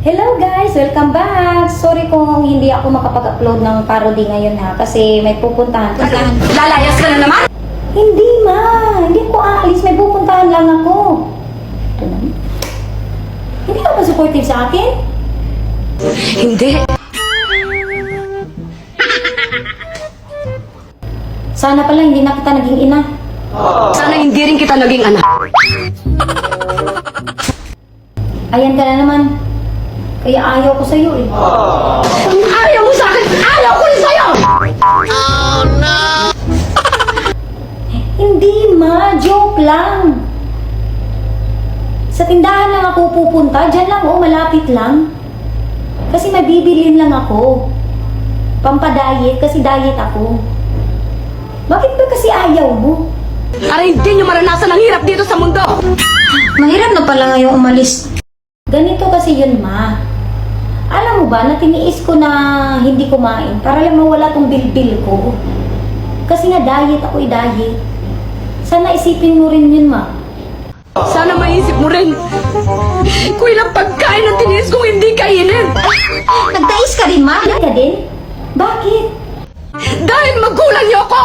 Hello guys! Welcome back! Sorry kung hindi ako makapag-upload ng parody ngayon ha, kasi may pupuntahan. Lalayas ka na naman? Hindi ma! Hindi ko aalis, may pupuntahan lang ako. Ito naman. Hindi ka ba supportive sa akin? Hindi. Sana pala hindi na kita naging ina. Sana hindi rin kita naging anak. Ayan ka na naman. Kaya ayaw ko sa'yo eh. Ayaw mo sa akin! Ayaw ko rin sa'yo! Hindi ma! Joke lang! Sa tindahan lang ako pupunta. Diyan lang oh, malapit lang. Kasi may bibilin lang ako. Pampa-diet, kasi diet ako. Bakit ba kasi ayaw mo? Para hindi nyo maranasan ang hirap dito sa mundo! Mahirap na pala ngayong umalis. Ganito kasi yun, ma. Alam mo ba, na tiniis ko na hindi kumain para lang mawala tong bilbil ko. Kasi nga diet ako diet. Sana isipin mo rin yun, ma. Sana maisip mo rin kung ilang pagkain ang tiniis kong hindi kainin. Nagtais ka rin, ma? Ka din? Bakit? Dahil magulang niyo ako!